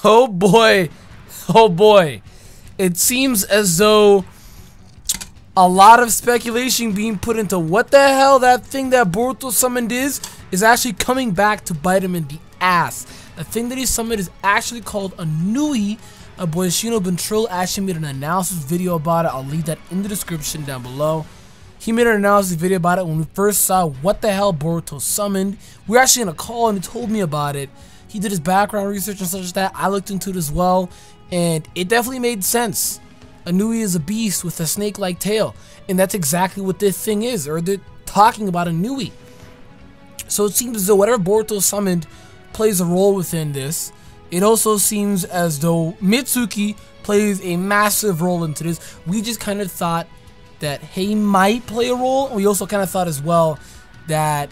Oh boy, oh boy. It seems as though a lot of speculation being put into what the hell that thing that Boruto summoned is actually coming back to bite him in the ass. The thing that he summoned is actually called a Nui. Our boy Shino Bentril actually made an analysis video about it. I'll leave that in the description down below. He made an analysis video about it when we first saw what the hell Boruto summoned. We were actually in a call and he told me about it. He did his background research and such as that. I looked into it as well, and it definitely made sense. A Nui is a beast with a snake-like tail, and that's exactly what this thing is, or they're talking about a Nui. So it seems as though whatever Boruto summoned plays a role within this. It also seems as though Mitsuki plays a massive role into this. We just kind of thought that he might play a role. We also kind of thought as well that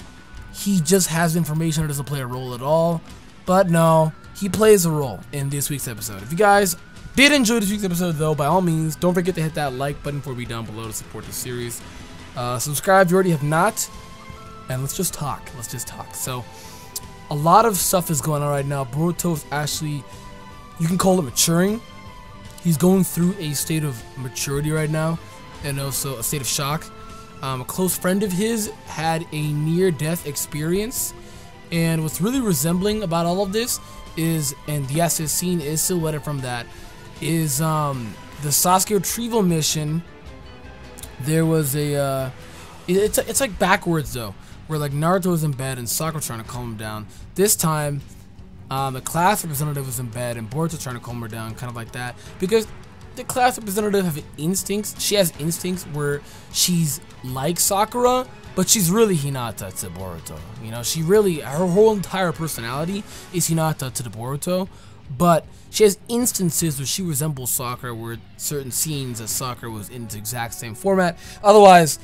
he just has information or doesn't play a role at all. But no, he plays a role in this week's episode. If you guys did enjoy this week's episode though, by all means, don't forget to hit that like button for me down below to support the series. Subscribe if you already have not. And let's just talk. Let's just talk. So, a lot of stuff is going on right now. Boruto is actually, you can call it maturing. He's going through a state of maturity right now. And also a state of shock. A close friend of his had a near-death experience. And what's really resembling about all of this is, and yes, his scene is silhouetted from that, is the Sasuke retrieval mission. There was a, it's like backwards though, where like Naruto was in bed and Sakura trying to calm him down. This time, the class representative was in bed and Boruto trying to calm her down, kind of like that, because the class representative have instincts. She has instincts where she's like Sakura, but she's really Hinata to Boruto. You know, she really, her whole entire personality is Hinata to the Boruto. But she has instances where she resembles Sakura, where certain scenes that Sakura was in the exact same format. Otherwise,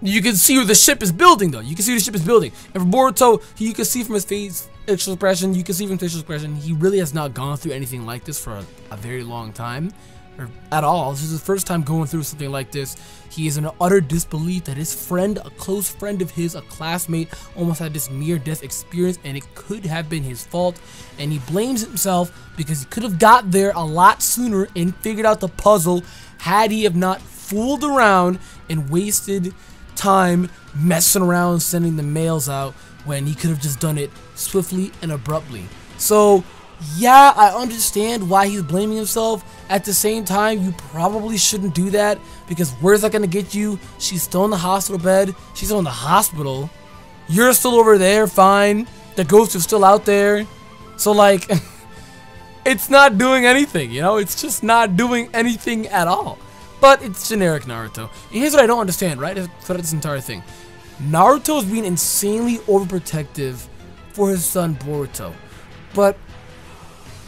you can see where the ship is building, though. You can see where the ship is building. And for Boruto, you can see from his facial expression, you can see from facial expression, he really has not gone through anything like this for a very long time. Or at all. This is his first time going through something like this. He is in utter disbelief that his friend, a close friend of his, a classmate, almost had this near-death experience, and it could have been his fault. And he blames himself because he could have got there a lot sooner and figured out the puzzle had he have not fooled around and wasted time messing around sending the mails out when he could have just done it swiftly and abruptly. So yeah, I understand why he's blaming himself. At the same time, you probably shouldn't do that, because where's that gonna get you? She's still in the hospital bed. She's still in the hospital. You're still over there, fine. The ghost is still out there. So like, it's not doing anything, you know? It's just not doing anything at all. But it's generic Naruto. And here's what I don't understand, right? Throughout this entire thing. Naruto is being insanely overprotective for his son Boruto. But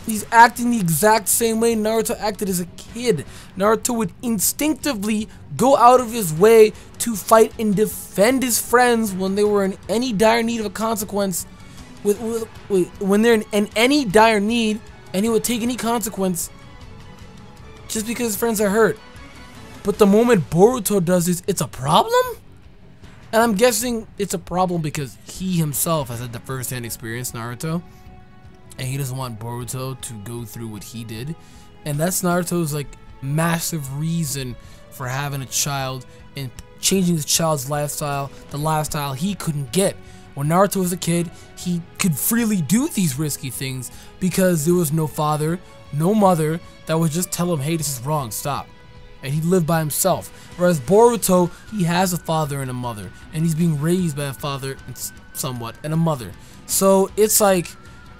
he's acting the exact same way Naruto acted as a kid. Naruto would instinctively go out of his way to fight and defend his friends when they were in any dire need of a consequence. When they're in any dire need, and he would take any consequence just because his friends are hurt. But the moment Boruto does this, it's a problem? And I'm guessing it's a problem because he himself has had the first-hand experience, Naruto. And he doesn't want Boruto to go through what he did. And that's Naruto's like massive reason for having a child and changing his child's lifestyle, the lifestyle he couldn't get. When Naruto was a kid, he could freely do these risky things because there was no father, no mother that would just tell him, hey, this is wrong, stop. And he lived by himself. Whereas Boruto, he has a father and a mother. And he's being raised by a father and somewhat and a mother. So it's like,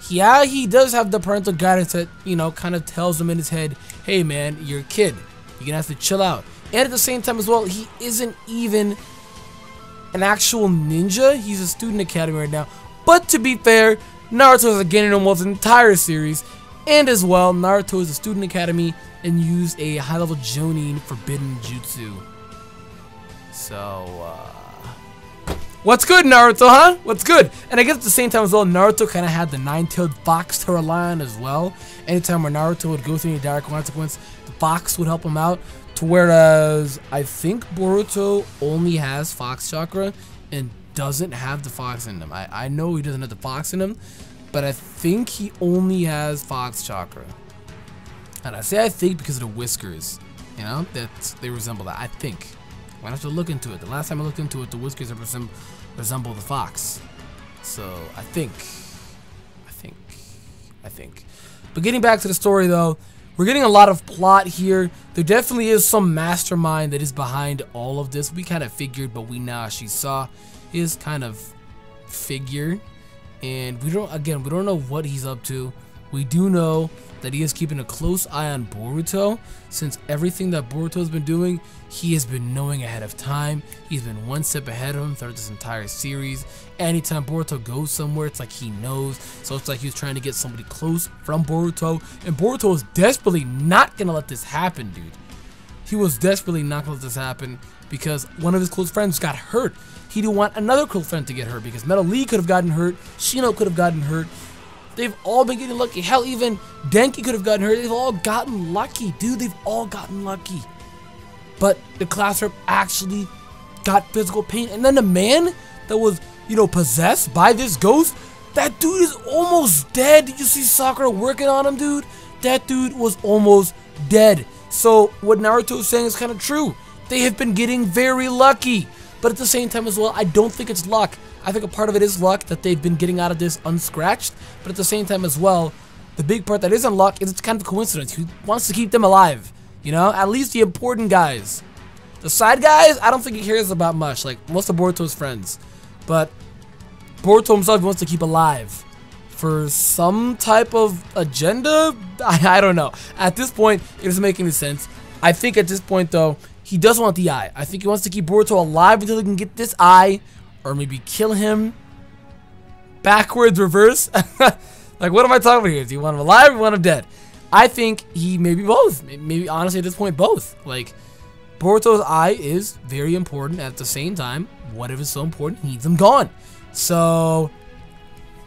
yeah, he does have the parental guidance that, you know, kind of tells him in his head, hey man, you're a kid, you're gonna have to chill out. And at the same time as well, he isn't even an actual ninja. He's a student academy right now. But to be fair, Naruto is again in almost the entire series. And as well, Naruto is a student academy and used a high-level Jonin forbidden jutsu. So, What's good, Naruto, huh? What's good? And I guess at the same time as well, Naruto kind of had the nine-tailed fox to rely on as well. Anytime where Naruto would go through any dire consequence, the fox would help him out. To whereas I think Boruto only has fox chakra and doesn't have the fox in him. I know he doesn't have the fox in him, but I think he only has fox chakra. And I say I think because of the whiskers, you know, that they resemble that. I think. I'm gonna have to look into it. The last time I looked into it, the whiskers resemble the fox. So I think. But getting back to the story though, we're getting a lot of plot here. There definitely is some mastermind that is behind all of this. We kind of figured, but we now actually saw his kind of figure. And we don't know what he's up to. We do know that he is keeping a close eye on Boruto, since everything that Boruto has been doing, he has been knowing ahead of time. He's been one step ahead of him throughout this entire series. Anytime Boruto goes somewhere, it's like he knows. So it's like he was trying to get somebody close from Boruto, and Boruto was desperately not gonna let this happen, dude. He was desperately not gonna let this happen because one of his close friends got hurt. He didn't want another close friend to get hurt because Metal Lee could have gotten hurt, Shino could have gotten hurt. They've all been getting lucky. Hell, even Denki could have gotten hurt. They've all gotten lucky, dude. They've all gotten lucky. But the class rep actually got physical pain. And then the man that was, you know, possessed by this ghost, that dude is almost dead. Did you see Sakura working on him, dude? That dude was almost dead. So what Naruto is saying is kind of true. They have been getting very lucky. But at the same time as well, I don't think it's luck. I think a part of it is luck that they've been getting out of this unscratched. But at the same time as well, the big part that isn't luck is it's kind of a coincidence. He wants to keep them alive. You know, at least the important guys. The side guys, I don't think he cares about much. Like most of Boruto's friends. But Boruto himself wants to keep alive. For some type of agenda? I don't know. At this point, it doesn't make any sense. I think at this point though, he does want the eye. I think he wants to keep Boruto alive until he can get this eye. Or maybe kill him backwards, reverse. Like, what am I talking about here? Do you want him alive or want him dead? I think he maybe both. Maybe, honestly, at this point, both. Like, Boruto's eye is very important. At the same time, what if it's so important? He needs him gone. So,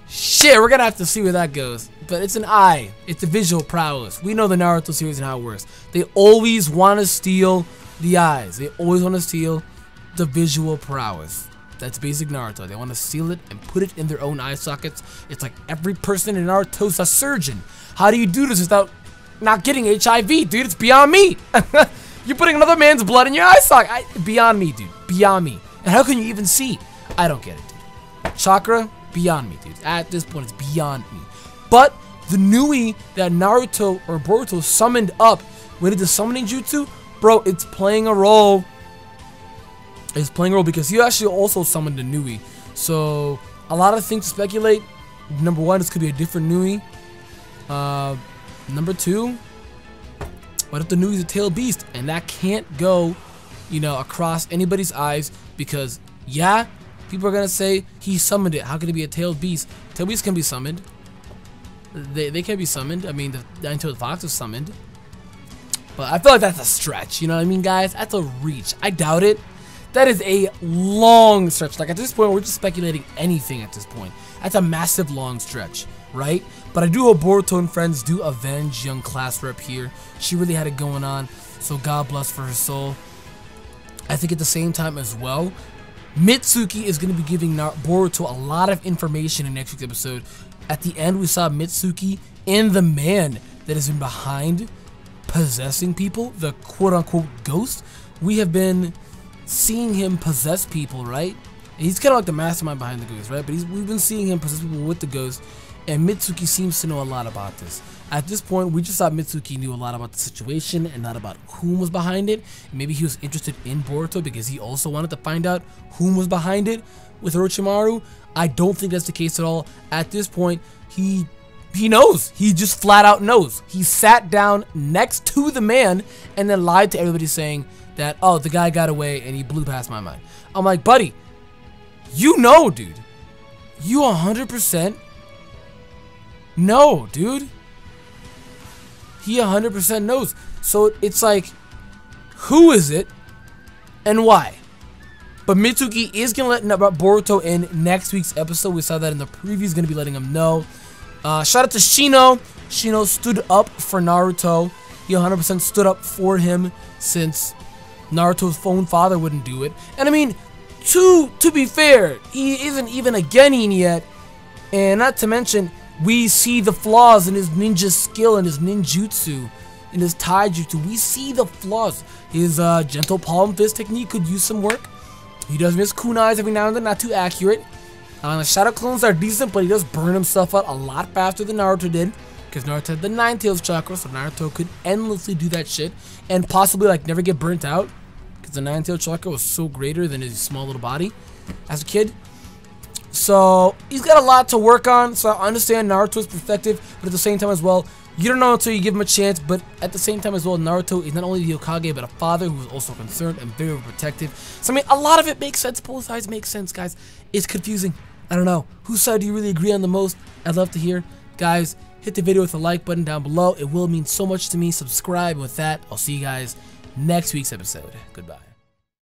shit, we're going to have to see where that goes. But it's an eye. It's a visual prowess. We know the Naruto series and how it works. They always want to steal the eyes. They always want to steal the visual prowess. That's basic Naruto. They want to steal it and put it in their own eye sockets. It's like every person in Naruto's a surgeon. How do you do this without not getting HIV, dude? It's beyond me. You're putting another man's blood in your eye socket. Beyond me, dude. Beyond me. And how can you even see? I don't get it, dude. Chakra, beyond me, dude. At this point, it's beyond me. But the Nui that Naruto or Boruto summoned up when it did the summoning jutsu, bro, it's playing a role. Is playing a role because he actually also summoned a Nui. So a lot of things to speculate. Number one, this could be a different Nui. Number two, what if the Nui's a tailed beast and that can't go, you know, across anybody's eyes because yeah, people are gonna say he summoned it. How can it be a tailed beast? Tailed beasts can be summoned. They can be summoned. I mean, the nine-tailed fox is summoned. But I feel like that's a stretch. You know what I mean, guys? That's a reach. I doubt it. That is a long stretch. Like, at this point, we're just speculating anything at this point. That's a massive long stretch, right? But I do hope Boruto and friends do avenge young class rep here. She really had it going on, so God bless for her soul. I think at the same time as well, Mitsuki is going to be giving Boruto a lot of information in next week's episode. At the end, we saw Mitsuki and the man that has been behind possessing people, the quote-unquote ghost. We have been seeing him possess people, right? And he's kind of like the mastermind behind the ghost, right? But we've been seeing him possess people with the ghost, and Mitsuki seems to know a lot about this. At this point, we just thought Mitsuki knew a lot about the situation and not about whom was behind it. Maybe he was interested in Boruto because he also wanted to find out whom was behind it with Orochimaru. I don't think that's the case at all. At this point, he knows. He just flat out knows. He sat down next to the man and then lied to everybody saying that, oh, the guy got away and he blew past my mind. I'm like, buddy, you know, dude. You 100% know, dude. He 100% knows. So it's like, who is it and why? But Mitsuki is going to let Boruto in next week's episode. We saw that in the preview. He's going to be letting him know. Shout out to Shino. Shino stood up for Naruto. He 100% stood up for him since Naruto's own father wouldn't do it. And I mean, to be fair, he isn't even a genin yet. And not to mention, we see the flaws in his ninja skill and his ninjutsu, in his taijutsu. We see the flaws. His gentle palm fist technique could use some work. He does miss kunais every now and then, not too accurate. The shadow clones are decent, but he does burn himself out a lot faster than Naruto did. Because Naruto had the Nine Tails chakra, so Naruto could endlessly do that shit. And possibly like never get burnt out. Because the Nine Tails chakra was so greater than his small little body as a kid. So he's got a lot to work on. So I understand Naruto's perspective, but at the same time as well, you don't know until you give him a chance. But at the same time as well, Naruto is not only the Hokage, but a father who is also concerned and very protective. So I mean, a lot of it makes sense. Both sides make sense, guys. It's confusing. I don't know. Whose side do you really agree on the most? I'd love to hear. Guys, hit the video with a like button down below. It will mean so much to me. Subscribe. With that, I'll see you guys next week's episode. Goodbye.